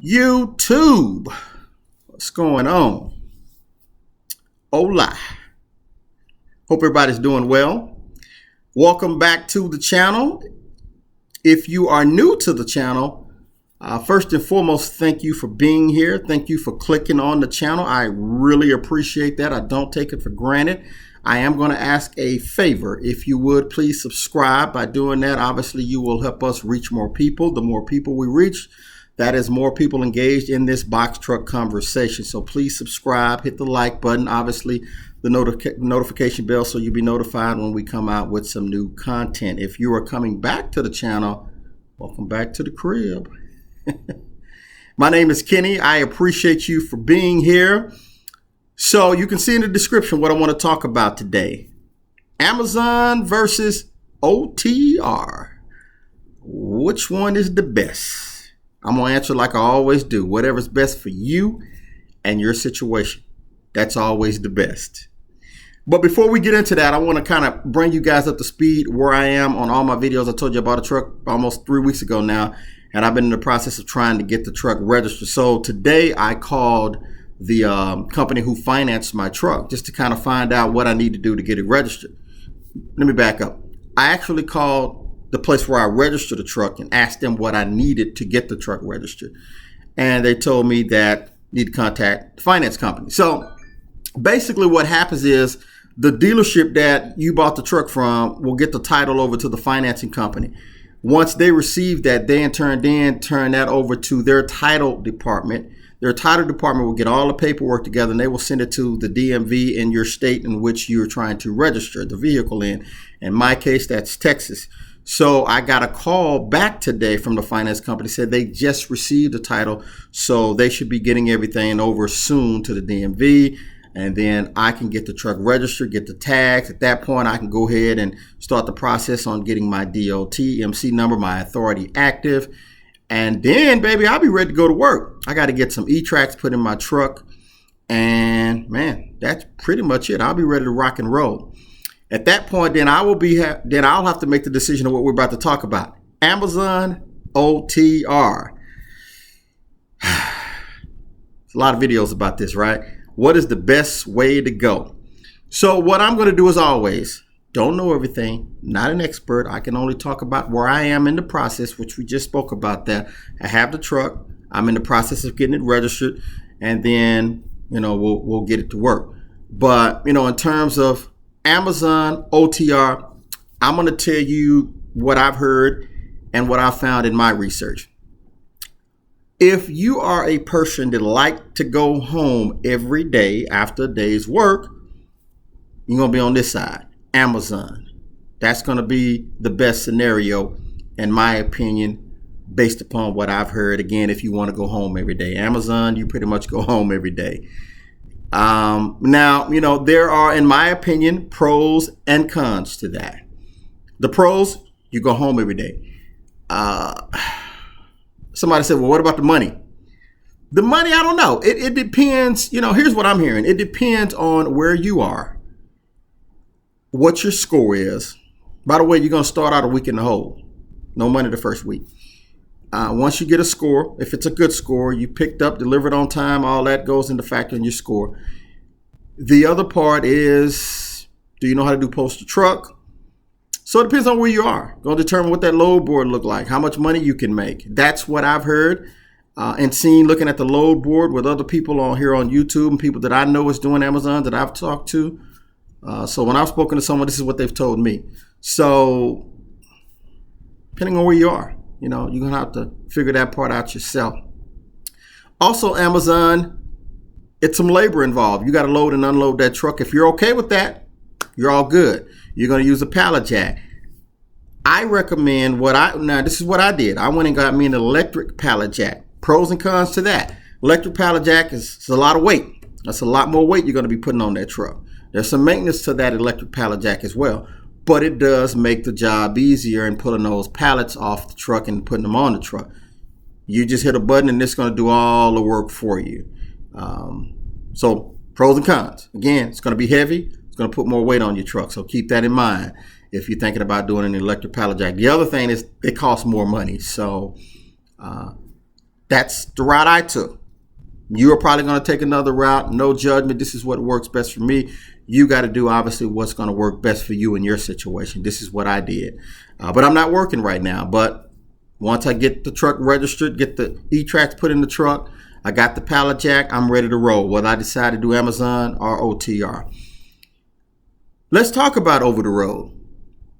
YouTube, what's going on? Hola. Hope everybody's doing well. Welcome back to the channel. If you are new to the channel, first and foremost, thank you for being here. Thank you for clicking on the channel. I really appreciate that. I don't take it for granted. I am going to ask a favor. If you would, please subscribe. By doing that, obviously, you will help us reach more people. The more people we reach, that is more people engaged in this box truck conversation. So please subscribe, hit the like button, obviously the notification bell so you'll be notified when we come out with some new content. If you are coming back to the channel, welcome back to the crib. My name is Kenny. I appreciate you for being here. So you can see in the description what I want to talk about today. Amazon versus OTR. Which one is the best? I'm going to answer like I always do. Whatever's best for you and your situation. That's always the best. But before we get into that, I want to kind of bring you guys up to speed where I am on all my videos. I told you I bought a truck almost 3 weeks ago now, and I've been in the process of trying to get the truck registered. So today I called the company who financed my truck just to kind of find out what I need to do to get it registered. Let me back up. I actually called the place where I registered the truck and asked them what I needed to get the truck registered. And they told me that I need to contact the finance company. So basically what happens is the dealership that you bought the truck from will get the title over to the financing company. Once they receive that, they in turn turn that over to their title department. Their title department will get all the paperwork together and they will send it to the DMV in your state in which you're trying to register the vehicle in. In my case, that's Texas. So I got a call back today from the finance company, said they just received the title, so they should be getting everything over soon to the DMV, and then I can get the truck registered, get the tags. At that point, I can go ahead and start the process on getting my DOT, MC number, my authority active, and then, baby, I'll be ready to go to work. I got to get some E-Tracks put in my truck, and man, that's pretty much it. I'll be ready to rock and roll. At that point, then I'll have to make the decision of what we're about to talk about. Amazon OTR. There's a lot of videos about this, right? What is the best way to go? So what I'm going to do as always, don't know everything, not an expert. I can only talk about where I am in the process, which we just spoke about that. I have the truck. I'm in the process of getting it registered, and then, we'll get it to work. But, in terms of Amazon OTR, I'm going to tell you what I've heard and what I found in my research. If you are a person that like to go home every day after a day's work, you're going to be on this side, Amazon. That's going to be the best scenario, in my opinion, based upon what I've heard. Again, if you want to go home every day, Amazon, you pretty much go home every day. Now, there are, in my opinion, pros and cons to that. The pros, you go home every day. Somebody said, well, what about the money? The money, I don't know. It depends. Here's what I'm hearing. It depends on where you are, what your score is. By the way, you're going to start out a week in the hole. No money the first week. Once you get a score, if it's a good score, you picked up, delivered on time, all that goes into factor in your score. The other part is, do you know how to do post a truck? So it depends on where you are. Going to determine what that load board look like, how much money you can make. That's what I've heard and seen looking at the load board with other people on here on YouTube and people that I know is doing Amazon that I've talked to. So when I've spoken to someone, this is what they've told me. So depending on where you are, you're going to have to figure that part out yourself. Also, Amazon, it's some labor involved. You got to load and unload that truck. If you're okay with that, you're all good. You're going to use a pallet jack. I recommend now this is what I did. I went and got me an electric pallet jack. Pros and cons to that. Electric pallet jack is a lot of weight. That's a lot more weight you're going to be putting on that truck. There's some maintenance to that electric pallet jack as well. But it does make the job easier in pulling those pallets off the truck and putting them on the truck. You just hit a button and it's going to do all the work for you. So pros and cons. Again, it's going to be heavy. It's going to put more weight on your truck. So keep that in mind if you're thinking about doing an electric pallet jack. The other thing is they cost more money. So That's the route I took. You are probably going to take another route. No judgment. This is what works best for me. You got to do, obviously, what's going to work best for you in your situation. This is what I did. But I'm not working right now. But once I get the truck registered, get the E-Tracks put in the truck, I got the pallet jack, I'm ready to roll, whether I decide to do Amazon or OTR. Let's talk about over the road.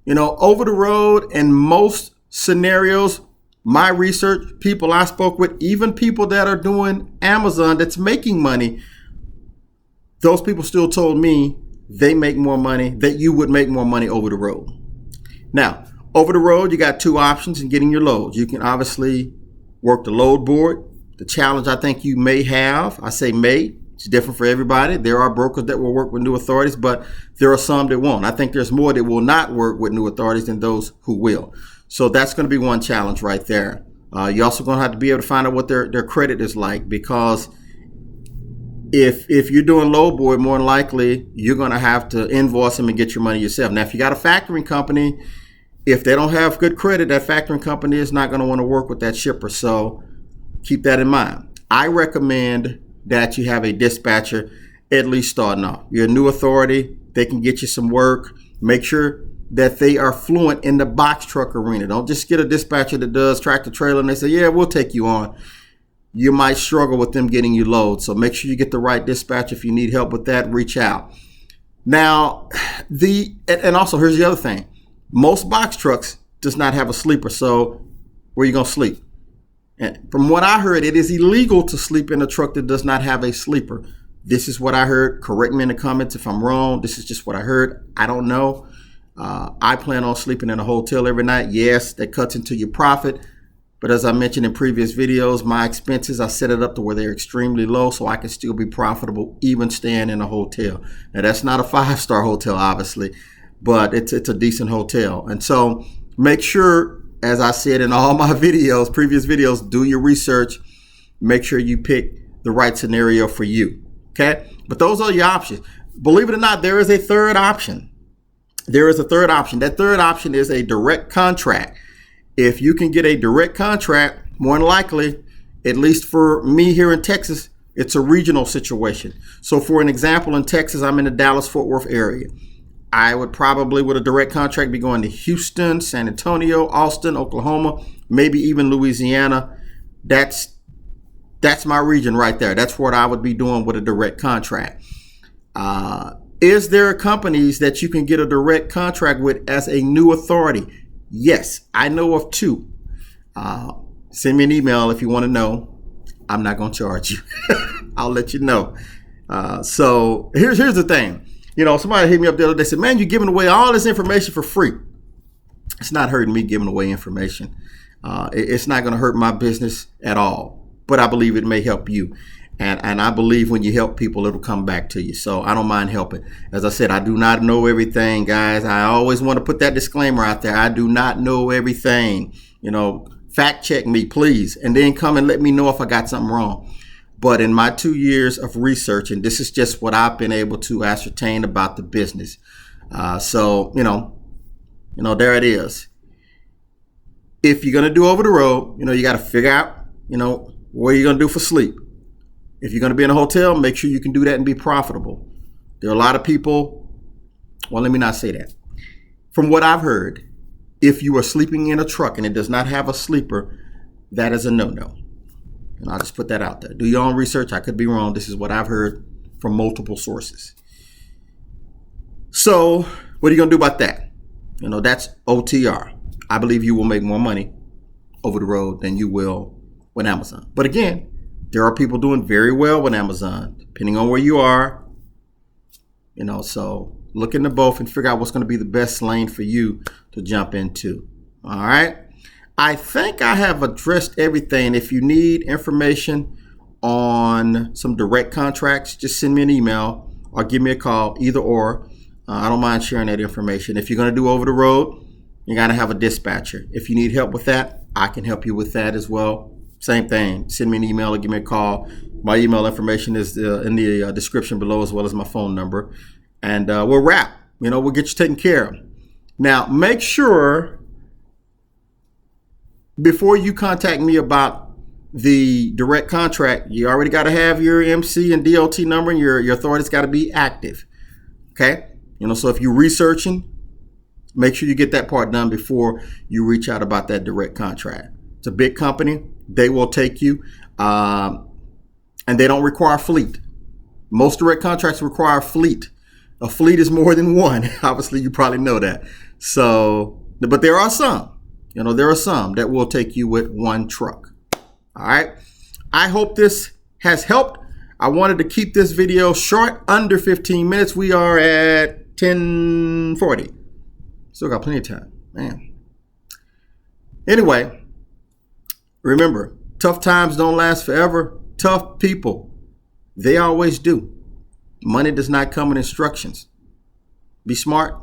Over the road in most scenarios, my research, people I spoke with, even people that are doing Amazon that's making money, those people still told me they make more money, that you would make more money over the road. Now, over the road, you got two options in getting your loads. You can obviously work the load board. The challenge I think you may have, I say may, it's different for everybody. There are brokers that will work with new authorities, but there are some that won't. I think there's more that will not work with new authorities than those who will. So that's going to be one challenge right there. You're also going to have to be able to find out what their credit is like, because if you're doing load board, more than likely you're going to have to invoice them and get your money yourself. Now, if you got a factoring company, if they don't have good credit, that factoring company is not going to want to work with that shipper. So keep that in mind. I recommend that you have a dispatcher at least starting off. You're a new authority. They can get you some work. Make sure that they are fluent in the box truck arena. Don't just get a dispatcher that does tractor trailer and they say, yeah, we'll take you on. You might struggle with them getting you loads. So make sure you get the right dispatcher. If you need help with that, reach out. Now, and also here's the other thing. Most box trucks does not have a sleeper. So where are you going to sleep? And from what I heard, it is illegal to sleep in a truck that does not have a sleeper. This is what I heard. Correct me in the comments if I'm wrong. This is just what I heard. I don't know. I plan on sleeping in a hotel every night. Yes, that cuts into your profit. But as I mentioned in previous videos, my expenses, I set it up to where they're extremely low so I can still be profitable even staying in a hotel. Now, that's not a 5-star hotel, obviously, but it's a decent hotel. And so make sure, as I said in all my videos, previous videos, do your research. Make sure you pick the right scenario for you. Okay? But those are your options. Believe it or not, there is a third option. There is a third option. That third option is a direct contract. If you can get a direct contract, more than likely, at least for me here in Texas, it's a regional situation. So for an example, in Texas, I'm in the Dallas-Fort Worth area. I would probably, with a direct contract, be going to Houston, San Antonio, Austin, Oklahoma, maybe even Louisiana. That's my region right there. That's what I would be doing with a direct contract. Is there companies that you can get a direct contract with as a new authority? Yes, I know of two. Send me an email if you want to know. I'm not going to charge you. I'll let you know. So here's the thing. Somebody hit me up the other day and said, man, you're giving away all this information for free. It's not hurting me giving away information. It's not going to hurt my business at all. But I believe it may help you. And I believe when you help people, it'll come back to you. So I don't mind helping. As I said, I do not know everything, guys. I always want to put that disclaimer out there. I do not know everything. Fact check me, please. And then come and let me know if I got something wrong. But in my 2 years of research, and this is just what I've been able to ascertain about the business. So there it is. If you're going to do over the road, you got to figure out, what you're going to do for sleep. If you're going to be in a hotel, make sure you can do that and be profitable. There are a lot of people, well, let me not say that. From what I've heard, if you are sleeping in a truck and it does not have a sleeper, that is a no-no. And I'll just put that out there. Do your own research. I could be wrong. This is what I've heard from multiple sources. So what are you going to do about that? That's OTR. I believe you will make more money over the road than you will with Amazon. But again, there are people doing very well with Amazon, depending on where you are. So look into both and figure out what's going to be the best lane for you to jump into. All right. I think I have addressed everything. If you need information on some direct contracts, just send me an email or give me a call, either or. I don't mind sharing that information. If you're going to do over the road, you got to have a dispatcher. If you need help with that, I can help you with that as well. Same thing. Send me an email or give me a call. My email information is in the description below, as well as my phone number. And we'll wrap. We'll get you taken care of. Now, make sure before you contact me about the direct contract, you already got to have your MC and DOT number, and your authority's got to be active. Okay. So if you're researching, make sure you get that part done before you reach out about that direct contract. It's a big company. They will take you, and they don't require fleet. Most direct contracts require fleet. A fleet is more than one. Obviously, you probably know that. So, but there are some, there are some that will take you with one truck. All right. I hope this has helped. I wanted to keep this video short, under 15 minutes. We are at 10:40. Still got plenty of time, man. Anyway, remember, tough times don't last forever. Tough people, they always do. Money does not come in instructions. Be smart,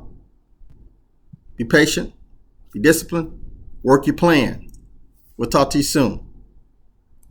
be patient, be disciplined, work your plan. We'll talk to you soon.